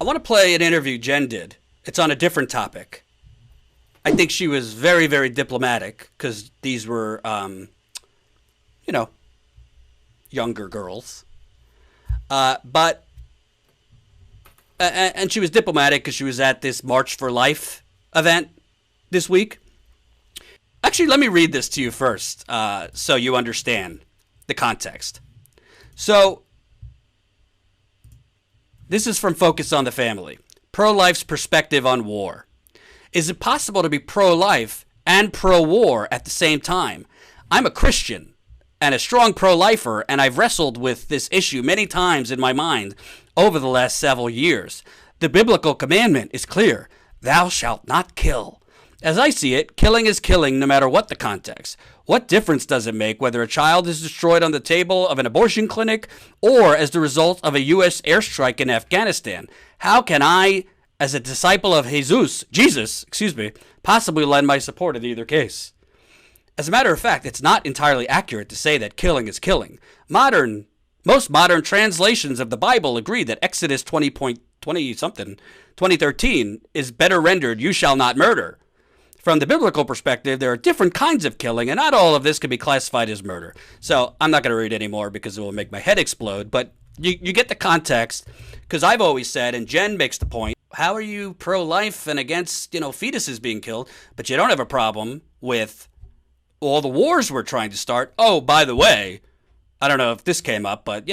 I want to play an interview Jenn did. It's on a different topic. I think she was very, very diplomatic because these were, younger girls. And she was diplomatic because she was at this March for Life event this week. Actually, let me read this to you first so you understand the context. So, this is from Focus on the Family. Pro-life's perspective on war. Is it possible to be pro-life and pro-war at the same time? I'm a Christian and a strong pro-lifer, and I've wrestled with this issue many times in my mind over the last several years. The biblical commandment is clear. Thou shalt not kill. As I see it, killing is killing no matter what the context. What difference does it make whether a child is destroyed on the table of an abortion clinic or as the result of a U.S. airstrike in Afghanistan? How can I, as a disciple of Jesus, possibly lend my support in either case? As a matter of fact, it's not entirely accurate to say that killing is killing. Most modern translations of the Bible agree that Exodus 20:13 is better rendered, you shall not murder. From the biblical perspective, there are different kinds of killing, and not all of this can be classified as murder. So I'm not going to read anymore because it will make my head explode, but you get the context, because I've always said, and Jenn makes the point, how are you pro-life and against, fetuses being killed, but you don't have a problem with all the wars we're trying to start? Oh, by the way, I don't know if this came up, but,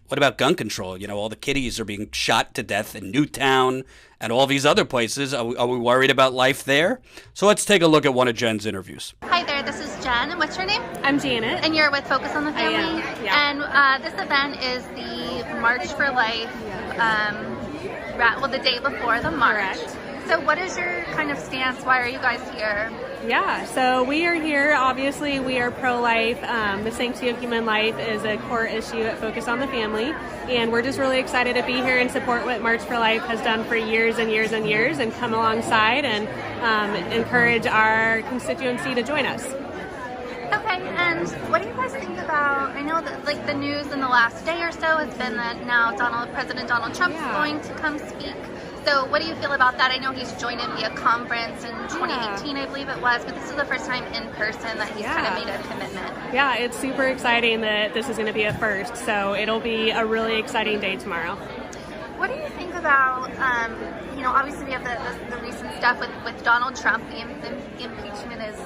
what about gun control? All the kiddies are being shot to death in Newtown and all these other places. Are we worried about life there? So let's take a look at one of Jenn's interviews. Hi there, this is Jenn. And what's your name? I'm Janet. And you're with Focus on the Family? I am, yeah. And this event is the March for Life, the day before the march. Correct. So what is your kind of stance? Why are you guys here? Yeah, so we are here. Obviously, we are pro-life. The sanctity of human life is a core issue at Focus on the Family. And we're just really excited to be here and support what March for Life has done for years and years and years and come alongside and encourage our constituency to join us. Okay, and what do you guys think about, I know that the news in the last day or so has been that now President Donald Trump is going to come speak. So what do you feel about that? I know he's joined in via conference in 2018, I believe it was, but this is the first time in person that he's kind of made a commitment. Yeah, it's super exciting that this is going to be a first, so it'll be a really exciting day tomorrow. What do you think about, obviously we have the recent stuff with Donald Trump, the impeachment is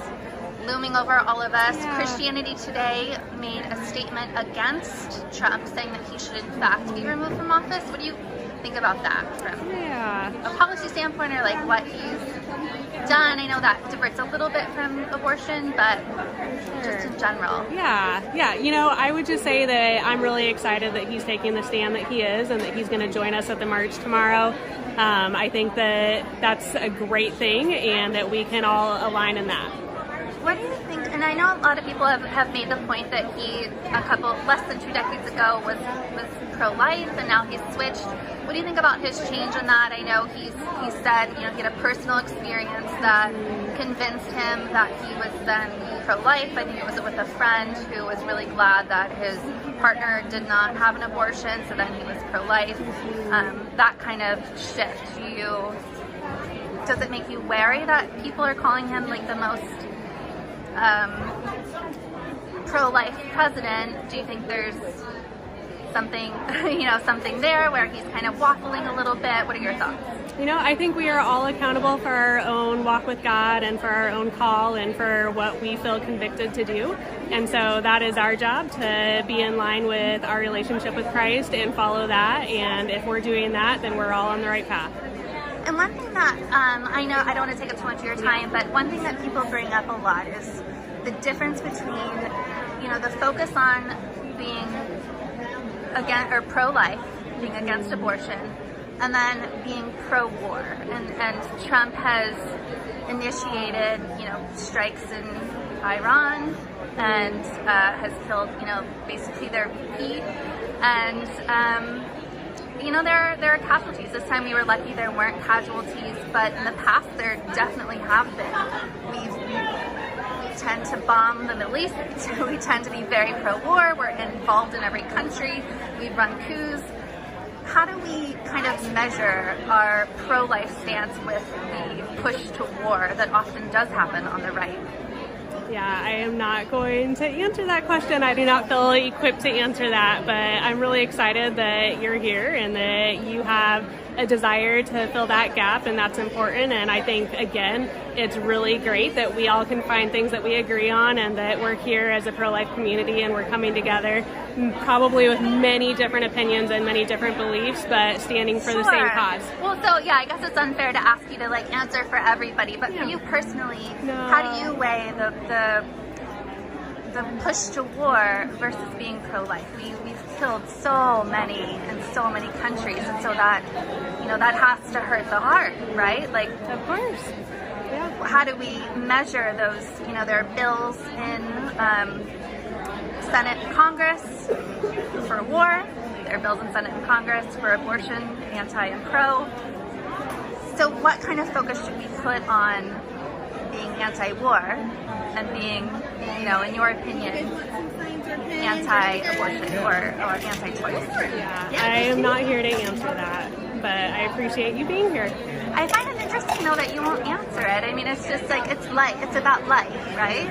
looming over all of us. Yeah. Christianity Today made a statement against Trump saying that he should in fact be removed from office. What do you think about that from a policy standpoint, or what he's done? I know that differs a little bit from abortion, but just in general. Yeah. I would just say that I'm really excited that he's taking the stand that he is and that he's going to join us at the march tomorrow. I think that that's a great thing and that we can all align in that. What do you think, and I know a lot of people have made the point that he, less than 2 decades ago, was pro-life, and now he's switched. What do you think about his change in that? I know he said, he had a personal experience that convinced him that he was then pro-life. I think it was with a friend who was really glad that his partner did not have an abortion, so then he was pro-life. That kind of shift, does it make you wary that people are calling him the most pro-life president? Do you think there's something, something there where he's kind of waffling a little bit? What are your thoughts? I think we are all accountable for our own walk with God and for our own call and for what we feel convicted to do. And so that is our job, to be in line with our relationship with Christ and follow that. And if we're doing that, then we're all on the right path. And one thing that I know, I don't want to take up too much of your time, but one thing that people bring up a lot is the difference between, the focus on being pro-life, being against abortion, and then being pro-war. And Trump has initiated, strikes in Iran and has killed, basically their VP. And there are casualties. This time we were lucky there weren't casualties, but in the past there definitely have been. We tend to bomb the Middle East. We tend to be very pro-war. We're involved in every country. We run coups. how do we kind of measure our pro-life stance with the push to war that often does happen on the right? Yeah, I am not going to answer that question. I do not feel equipped to answer that, but I'm really excited that you're here and that you have a desire to fill that gap, and that's important. And I think, again, it's really great that we all can find things that we agree on and that we're here as a pro-life community and we're coming together probably with many different opinions and many different beliefs, but standing for the same cause. Well, so yeah, I guess it's unfair to ask you to like answer for everybody, but for you personally, how do you weigh the push to war versus being pro-life? We've killed so many in so many countries, and so that, you know, that has to hurt the heart, right? Like, of course. Yeah. How do we measure those? You know, there are bills in Senate and Congress for war. There are bills in Senate and Congress for abortion, anti and pro. So what kind of focus should we put on being anti-war and being, you know, in your opinion, anti-abortion or anti-choice? Yeah, I am not here to answer that, but I appreciate you being here. I find it interesting, though, that you won't answer it. I mean, it's just like, it's about life, right?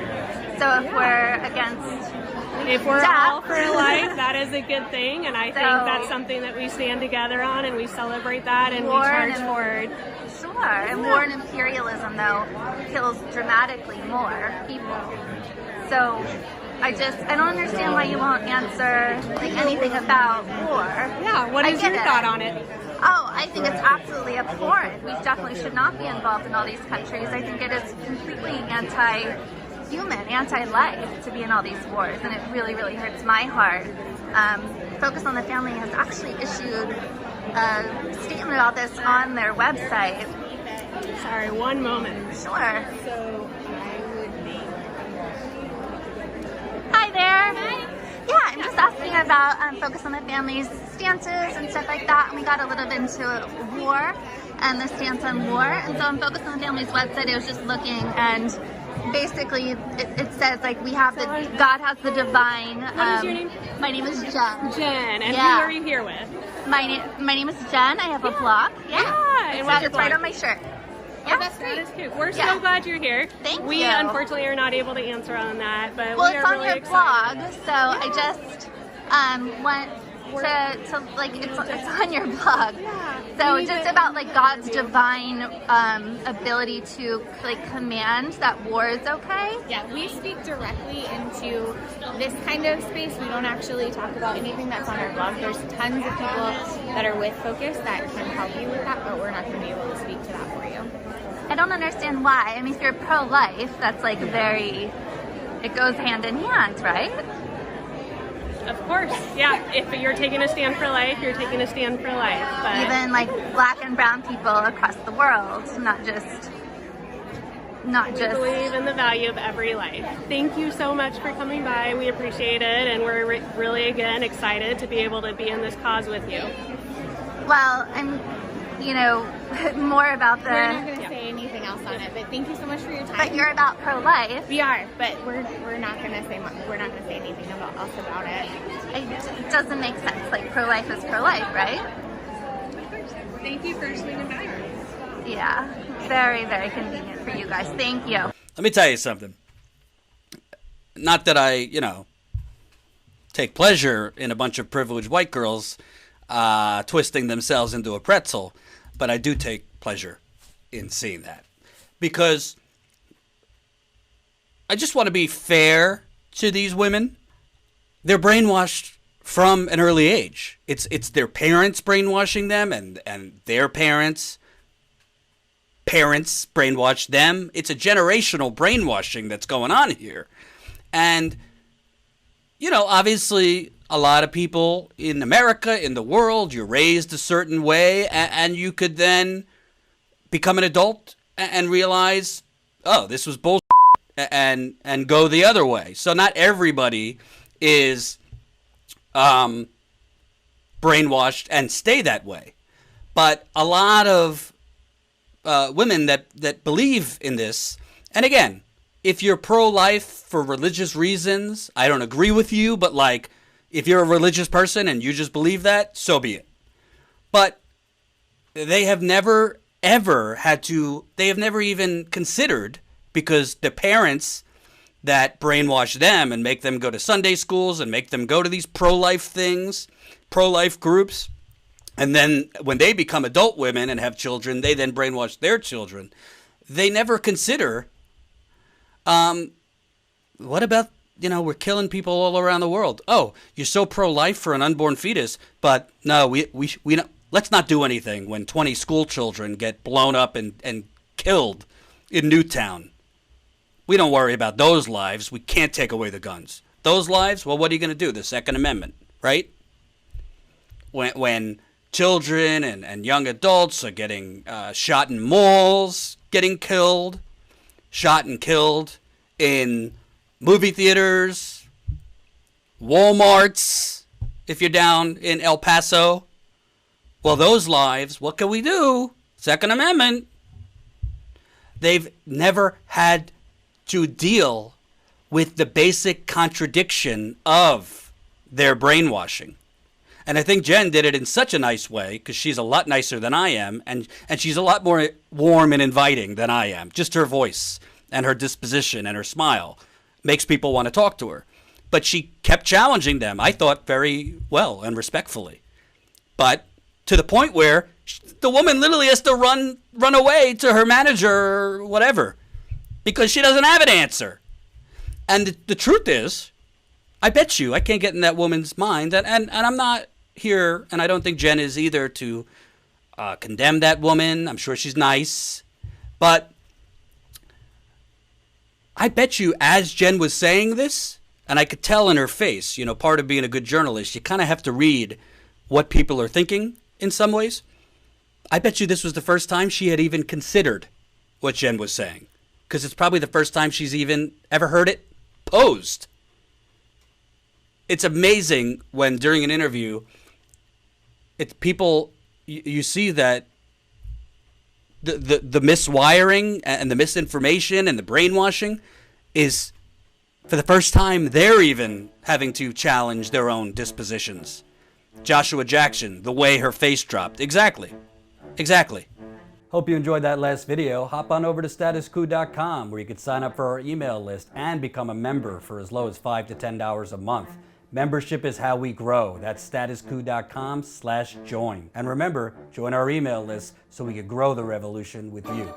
So if we're against... If we're all for life, that is a good thing, and I think that's something that we stand together on, and we celebrate that, and we charge forward. Sure, and war and imperialism, though, kills dramatically more people. So I don't understand why you won't answer like anything about war. Yeah, what is your thought on it? Oh, I think it's absolutely abhorrent. We definitely should not be involved in all these countries. I think it is completely anti-human, anti-life to be in all these wars, and it really, really hurts my heart. Focus on the Family has actually issued a statement about this on their website. Sorry, one moment. Sure. Hi there. Hi. Yeah, I'm just asking about Focus on the Family's stances and stuff like that, and we got a little bit into war and the stance on war, and so on Focus on the Family's website, I was just looking, and basically it says like we have God has the divine. What is your name? My name is Jenn. Jenn, and who are you here with? My name is Jenn. I have a blog. And what's your blog? Right on my shirt. Yeah, that's cute. We're so glad you're here. Thank you. We unfortunately are not able to answer on that, but well, we are it's on really your excited. blog, so I just went to like it's on your blog. So just about like God's divine ability to like command that war is okay. Yeah, we speak directly into this kind of space. We don't actually talk about anything that's on our blog. There's tons of people that are with Focus that can help you with that, but we're not going to be able to speak to that for you. I don't understand why. I mean, if you're pro-life, that's like it goes hand in hand, right? Of course, yeah. If you're taking a stand for life, you're taking a stand for life. But even like black and brown people across the world, not just. We believe in the value of every life. Thank you so much for coming by. We appreciate it, and we're really again excited to be able to be in this cause with you. Well, I'm, more about the. We're not going to say anything else on it, but thank you so much for your time. But you're about pro-life. We are, but we're not going to say anything about it. It doesn't make sense. Like pro-life is pro-life, right? Thank you for swinging by. Yeah, very, very convenient for you guys. Thank you. Let me tell you something. Not that I, take pleasure in a bunch of privileged white girls twisting themselves into a pretzel, but I do take pleasure in seeing that. Because I just want to be fair to these women. They're brainwashed from an early age. It's their parents brainwashing them, and their parents brainwash them. It's a generational brainwashing that's going on here. And, obviously a lot of people in America, in the world, you're raised a certain way, and you could then become an adult and realize, oh, this was bullshit, and go the other way. So not everybody is brainwashed and stay that way. But a lot of women that believe in this, and again, if you're pro-life for religious reasons, I don't agree with you, but like, if you're a religious person and you just believe that, so be it. But they have never, ever they have never even considered, because the parents that brainwash them and make them go to Sunday schools and make them go to these pro-life things, pro-life groups, and then when they become adult women and have children, they then brainwash their children. They never consider, what about, we're killing people all around the world. Oh, you're so pro-life for an unborn fetus, but no, we let's not do anything when 20 school children get blown up and killed in Newtown. We don't worry about those lives. We can't take away the guns. Those lives, well, what are you going to do? The Second Amendment, right? When children and young adults are getting shot in malls, getting killed, shot and killed in movie theaters, Walmarts, if you're down in El Paso. Well, those lives, what can we do? Second Amendment. They've never had to deal with the basic contradiction of their brainwashing. And I think Jenn did it in such a nice way, because she's a lot nicer than I am, and she's a lot more warm and inviting than I am. Just her voice and her disposition and her smile makes people want to talk to her. But she kept challenging them, I thought, very well and respectfully. But to the point where the woman literally has to run away to her manager or whatever, because she doesn't have an answer. And the truth is, I bet you, I can't get in that woman's mind, and I'm not here, and I don't think Jenn is either, to condemn that woman. I'm sure she's nice. But I bet you, as Jenn was saying this, and I could tell in her face, part of being a good journalist, you kind of have to read what people are thinking in some ways. I bet you this was the first time she had even considered what Jenn was saying, because it's probably the first time she's even ever heard it posed. It's amazing when during an interview, you see that the miswiring and the misinformation and the brainwashing is, for the first time, they're even having to challenge their own dispositions. Joshua Jackson, the way her face dropped. Exactly. Hope you enjoyed that last video. Hop on over to statuscoup.com, where you can sign up for our email list and become a member for as low as $5 to $10 a month. Membership is how we grow. That's statuscoup.com/join. And remember, join our email list so we can grow the revolution with you.